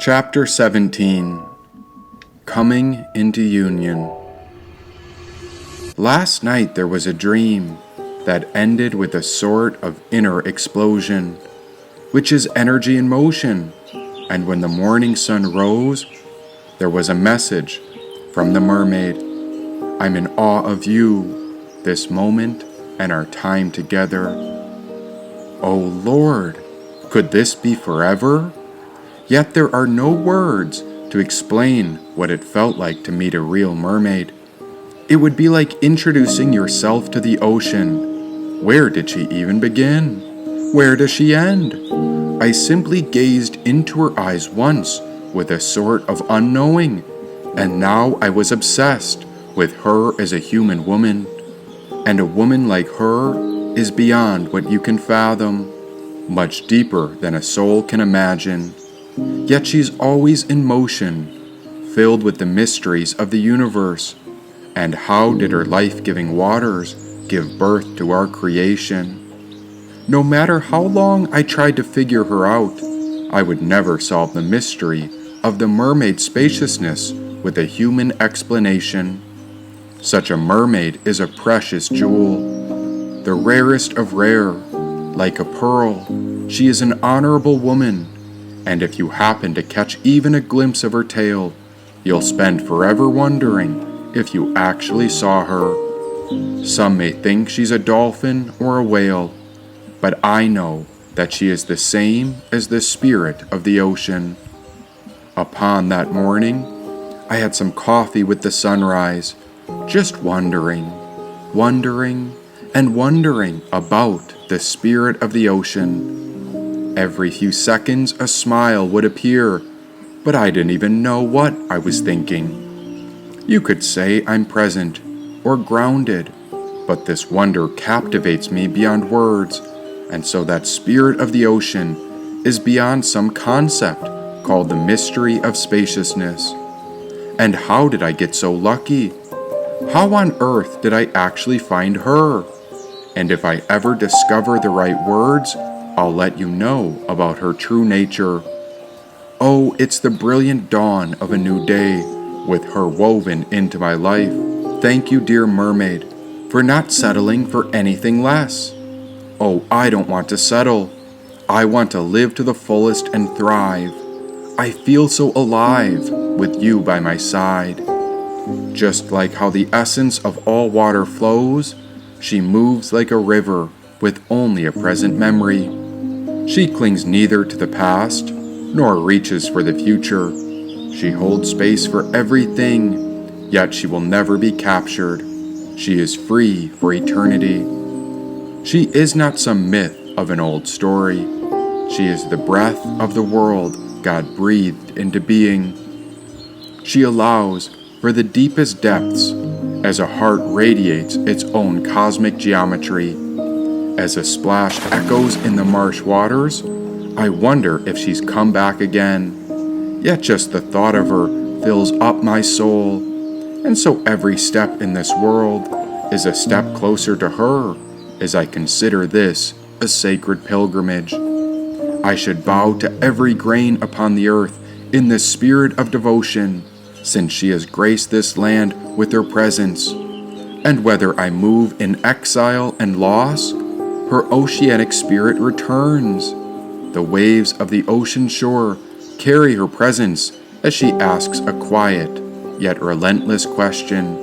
Chapter 17. Coming into Union. Last night there was a dream that ended with a sort of inner explosion, which is energy in motion, and when the morning sun rose, there was a message from the mermaid. I'm in awe of you, this moment, and our time together. Oh Lord, could this be forever? Yet there are no words to explain what it felt like to meet a real mermaid. It would be like introducing yourself to the ocean. Where did she even begin? Where does she end? I simply gazed into her eyes once with a sort of unknowing, and now I was obsessed with her as a human woman. And a woman like her is beyond what you can fathom, much deeper than a soul can imagine. Yet she's always in motion, filled with the mysteries of the universe. And how did her life-giving waters give birth to our creation? No matter how long I tried to figure her out, I would never solve the mystery of the mermaid's spaciousness with a human explanation. Such a mermaid is a precious jewel, the rarest of rare. Like a pearl, she is an honorable woman, and if you happen to catch even a glimpse of her tail, you'll spend forever wondering if you actually saw her. Some may think she's a dolphin or a whale, but I know that she is the same as the spirit of the ocean. Upon that morning, I had some coffee with the sunrise, just wondering about the spirit of the ocean. Every few seconds a smile would appear, but I didn't even know what I was thinking. You could say I'm present or grounded, but this wonder captivates me beyond words, and so that spirit of the ocean is beyond some concept called the mystery of spaciousness. And how did I get so lucky? How on earth did I actually find her? And if I ever discover the right words, I'll let you know about her true nature. Oh, it's the brilliant dawn of a new day, with her woven into my life. Thank you, dear mermaid, for not settling for anything less. Oh, I don't want to settle. I want to live to the fullest and thrive. I feel so alive with you by my side. Just like how the essence of all water flows, she moves like a river with only a present memory. She clings neither to the past nor reaches for the future. She holds space for everything, yet she will never be captured. She is free for eternity. She is not some myth of an old story. She is the breath of the world God breathed into being. She allows for the deepest depths, as a heart radiates its own cosmic geometry. As a splash echoes in the marsh waters, I wonder if she's come back again. Yet just the thought of her fills up my soul, and so every step in this world is a step closer to her, as I consider this a sacred pilgrimage. I should bow to every grain upon the earth in the spirit of devotion, since she has graced this land with her presence. And whether I move in exile and loss, her oceanic spirit returns. The waves of the ocean shore carry her presence as she asks a quiet yet relentless question.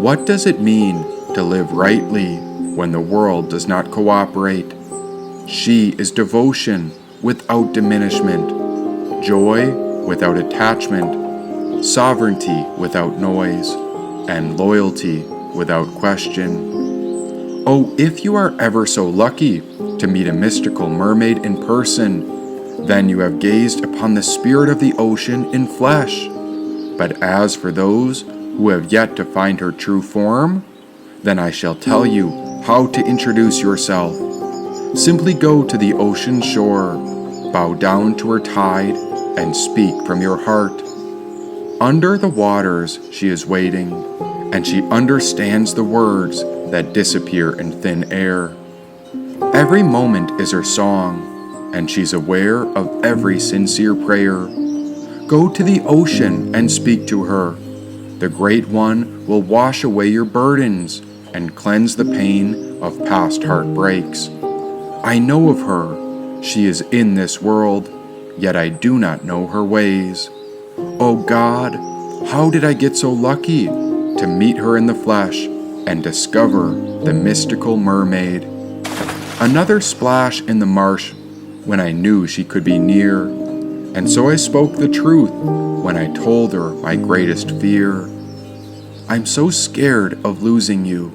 What does it mean to live rightly when the world does not cooperate? She is devotion without diminishment, joy without attachment, sovereignty without noise, and loyalty without question. Oh, if you are ever so lucky to meet a mystical mermaid in person, then you have gazed upon the spirit of the ocean in flesh. But as for those who have yet to find her true form, then I shall tell you how to introduce yourself. Simply go to the ocean shore, bow down to her tide, and speak from your heart. Under the waters she is waiting, and she understands the words that disappear in thin air. Every moment is her song, and she's aware of every sincere prayer. Go to the ocean and speak to her. The Great One will wash away your burdens and cleanse the pain of past heartbreaks. I know of her. She is in this world, yet I do not know her ways. Oh God, how did I get so lucky to meet her in the flesh and discover the mystical mermaid? Another splash in the marsh when I knew she could be near, and so I spoke the truth when I told her my greatest fear. I'm so scared of losing you.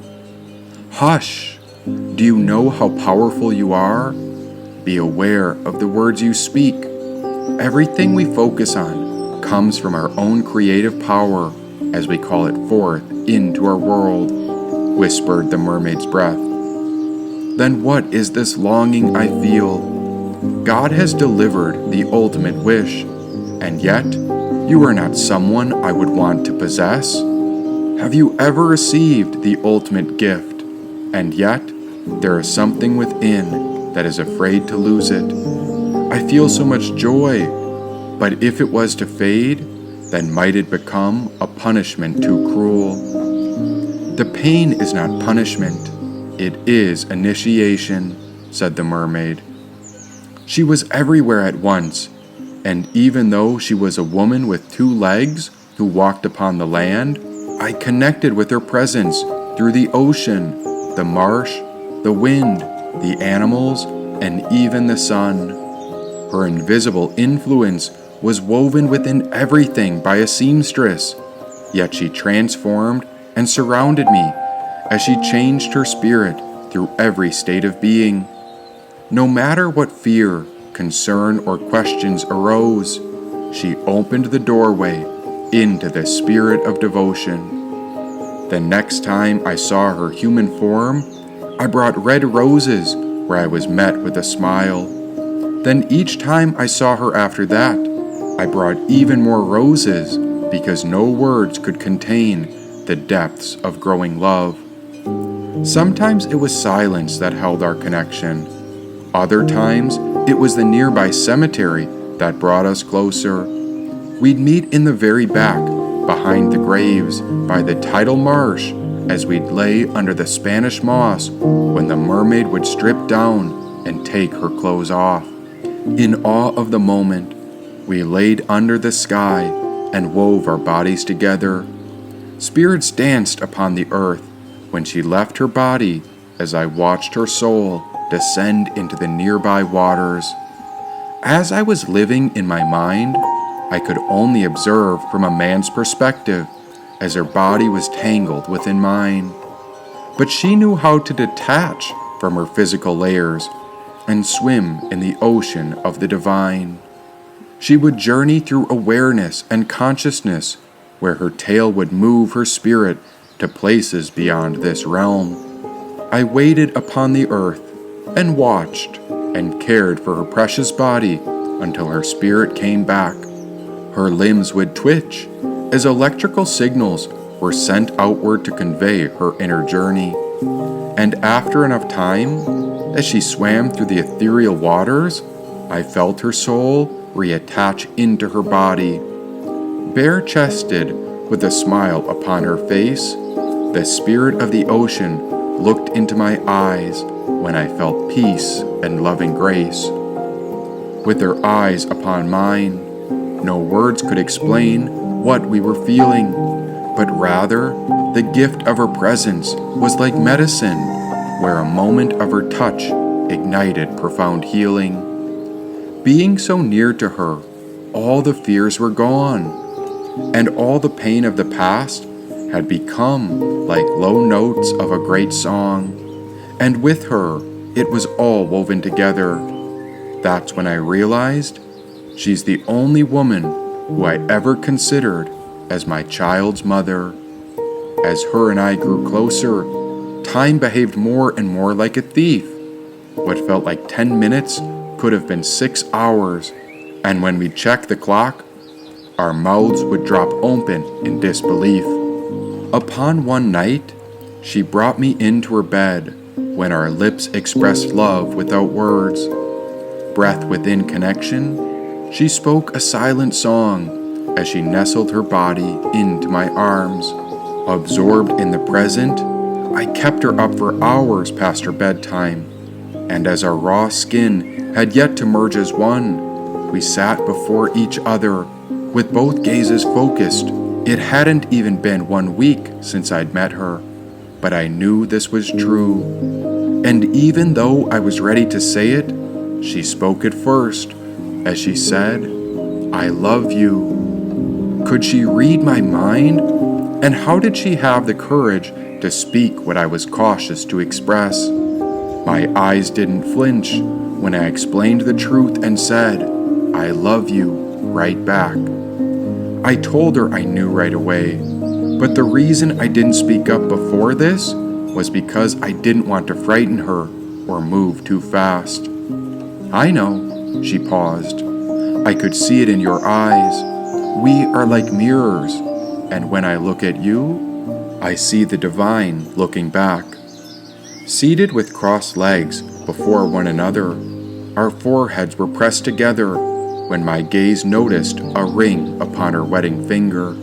Hush! Do you know how powerful you are? Be aware of the words you speak. Everything we focus on comes from our own creative power as we call it forth into our world, whispered the mermaid's breath. Then what is this longing I feel? God has delivered the ultimate wish, and yet you are not someone I would want to possess. Have you ever received the ultimate gift, and yet there is something within that is afraid to lose it? I feel so much joy, but if it was to fade, then might it become a punishment too cruel? The pain is not punishment, it is initiation, said the mermaid. She was everywhere at once, and even though she was a woman with 2 legs who walked upon the land, I connected with her presence through the ocean, the marsh, the wind, the animals, and even the sun. Her invisible influence was woven within everything by a seamstress, yet she transformed and surrounded me as she changed her spirit through every state of being. No matter what fear, concern, or questions arose, she opened the doorway into the spirit of devotion. The next time I saw her human form, I brought red roses where I was met with a smile. Then each time I saw her after that, I brought even more roses because no words could contain the depths of growing love. Sometimes it was silence that held our connection. Other times, it was the nearby cemetery that brought us closer. We'd meet in the very back, behind the graves, by the tidal marsh, as we'd lay under the Spanish moss when the mermaid would strip down and take her clothes off. In awe of the moment, we laid under the sky and wove our bodies together. Spirits danced upon the earth when she left her body as I watched her soul descend into the nearby waters. As I was living in my mind, I could only observe from a man's perspective as her body was tangled within mine. But she knew how to detach from her physical layers and swim in the ocean of the divine. She would journey through awareness and consciousness, where her tail would move her spirit to places beyond this realm. I waited upon the earth and watched and cared for her precious body until her spirit came back. Her limbs would twitch as electrical signals were sent outward to convey her inner journey. And after enough time, as she swam through the ethereal waters, I felt her soul reattach into her body. Bare-chested, with a smile upon her face, the spirit of the ocean looked into my eyes when I felt peace and loving grace. With her eyes upon mine, no words could explain what we were feeling, but rather the gift of her presence was like medicine, where a moment of her touch ignited profound healing. Being so near to her, all the fears were gone, and all the pain of the past had become like low notes of a great song, and with her it was all woven together. That's when I realized she's the only woman who I ever considered as my child's mother. As her and I grew closer, time behaved more and more like a thief. What felt like 10 minutes could have been 6 hours, and when we'd check the clock, our mouths would drop open in disbelief. Upon one night, she brought me into her bed when our lips expressed love without words. Breath within connection, she spoke a silent song as she nestled her body into my arms. Absorbed in the present, I kept her up for hours past her bedtime, and as our raw skin had yet to merge as one, we sat before each other with both gazes focused. It hadn't even been 1 week since I'd met her, but I knew this was true. And even though I was ready to say it, she spoke it first, as she said, "I love you." Could she read my mind? And how did she have the courage to speak what I was cautious to express? My eyes didn't flinch when I explained the truth and said, "I love you," right back. I told her I knew right away, but the reason I didn't speak up before this was because I didn't want to frighten her or move too fast. "I know," she paused. "I could see it in your eyes. We are like mirrors, and when I look at you, I see the divine looking back." Seated with crossed legs before one another, our foreheads were pressed together when my gaze noticed a ring upon her wedding finger.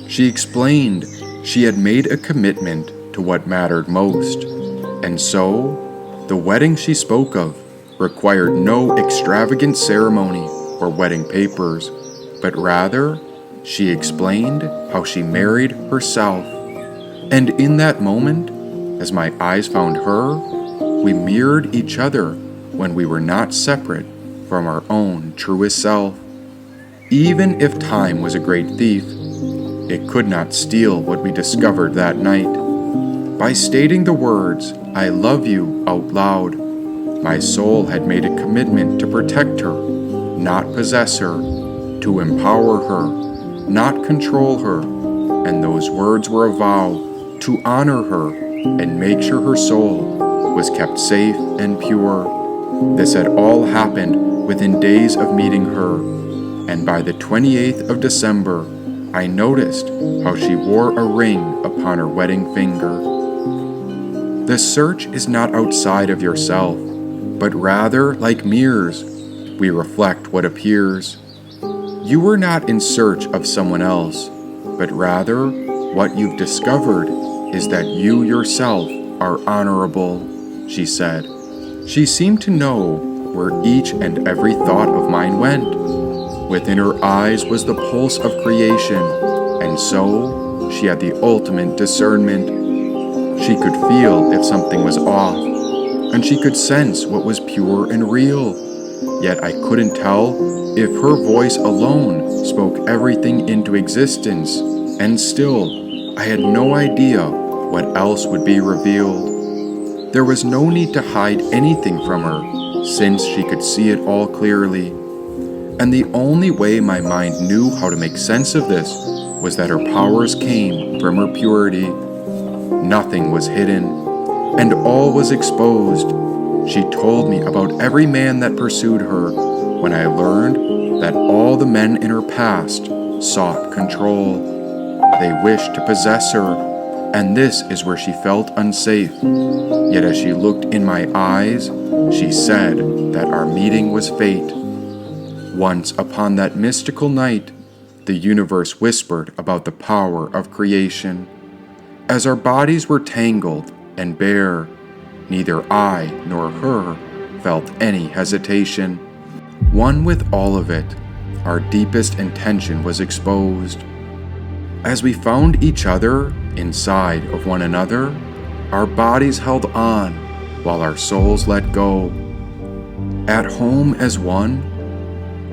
She explained she had made a commitment to what mattered most, and so the wedding she spoke of required no extravagant ceremony or wedding papers, but rather, she explained how she married herself. And in that moment, as my eyes found her, we mirrored each other when we were not separate from our own truest self. Even if time was a great thief, it could not steal what we discovered that night. By stating the words, "I love you," out loud, my soul had made a commitment to protect her, not possess her, to empower her, not control her, and those words were a vow to honor her and make sure her soul was kept safe and pure. This had all happened within days of meeting her, and by the 28th of December, I noticed how she wore a ring upon her wedding finger. The search is not outside of yourself, but rather like mirrors, we reflect what appears. You were not in search of someone else, but rather what you've discovered is that you yourself are honorable, she said. She seemed to know where each and every thought of mine went. Within her eyes was the pulse of creation, and so she had the ultimate discernment. She could feel if something was off, and she could sense what was pure and real. Yet I couldn't tell if her voice alone spoke everything into existence, and still, I had no idea what else would be revealed. There was no need to hide anything from her, since she could see it all clearly. And the only way my mind knew how to make sense of this was that her powers came from her purity. Nothing was hidden, and all was exposed. She told me about every man that pursued her when I learned that all the men in her past sought control. They wished to possess her, and this is where she felt unsafe. Yet as she looked in my eyes, she said that our meeting was fate. Once upon that mystical night, the universe whispered about the power of creation. As our bodies were tangled and bare, neither I nor her felt any hesitation. One with all of it, our deepest intention was exposed. As we found each other inside of one another, our bodies held on while our souls let go. At home as one,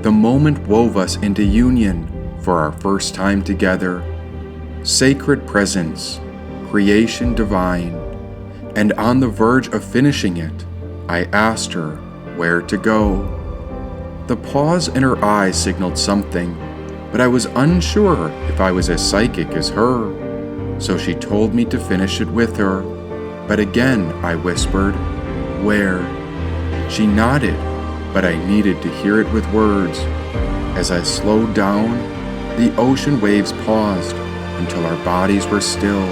the moment wove us into union for our first time together. Sacred presence, creation divine, and on the verge of finishing it, I asked her where to go. The pause in her eyes signaled something, but I was unsure if I was as psychic as her, so she told me to finish it with her. But again I whispered, "Where?" She nodded, but I needed to hear it with words. As I slowed down, the ocean waves paused until our bodies were still.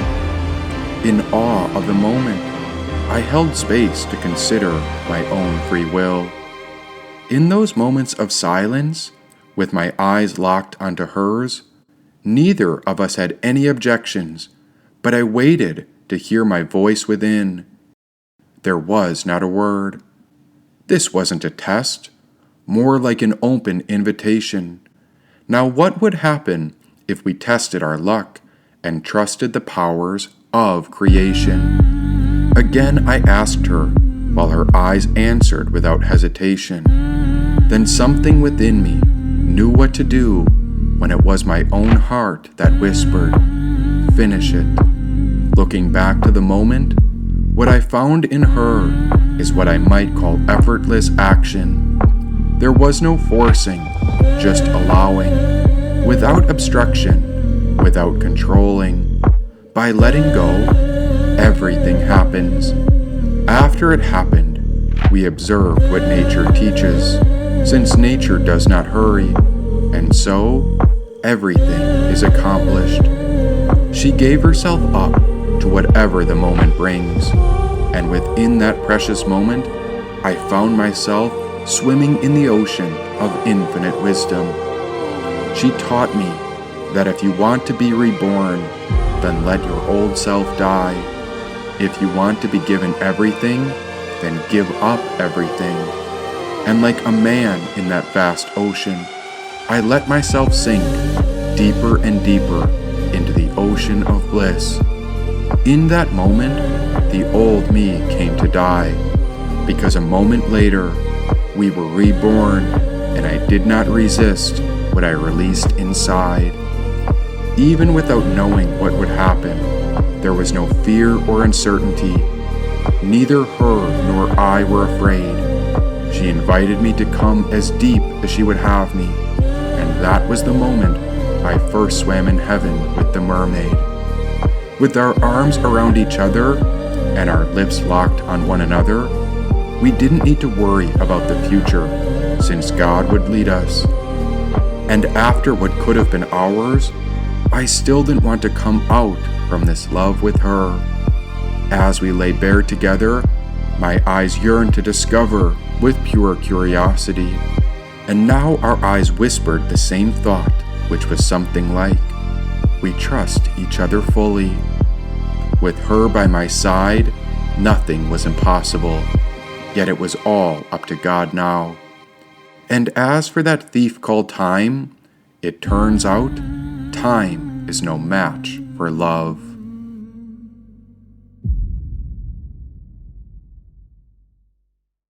In awe of the moment, I held space to consider my own free will. In those moments of silence, With my eyes locked onto hers, neither of us had any objections, but I waited to hear my voice within. There was not a word. This wasn't a test, more like an open invitation. Now what would happen if we tested our luck and trusted the powers of creation? Again I asked her, while her eyes answered without hesitation. Then something within me knew what to do when it was my own heart that whispered, "Finish it." Looking back to the moment, what I found in her is what I might call effortless action. There was no forcing, just allowing, without obstruction, without controlling. By letting go, everything happens. After it happened, we observed what nature teaches, since nature does not hurry, and so everything is accomplished. She gave herself up to whatever the moment brings, and within that precious moment, I found myself swimming in the ocean of infinite wisdom. She taught me that if you want to be reborn, then let your old self die. If you want to be given everything, then give up everything. And like a man in that vast ocean, I let myself sink deeper and deeper into the ocean of bliss. In that moment, the old me came to die, because a moment later, we were reborn, and I did not resist what I released inside. Even without knowing what would happen, there was no fear or uncertainty. Neither her nor I were afraid. She invited me to come as deep as she would have me, and that was the moment I first swam in heaven with the mermaid. With our arms around each other and our lips locked on one another, we didn't need to worry about the future, since God would lead us. And after what could have been hours, I still didn't want to come out from this love with her. As we lay bare together, my eyes yearned to discover with pure curiosity, and now our eyes whispered the same thought, which was something like, "We trust each other fully." With her by my side, nothing was impossible, yet it was all up to God now. And as for that thief called time, it turns out time is no match for love.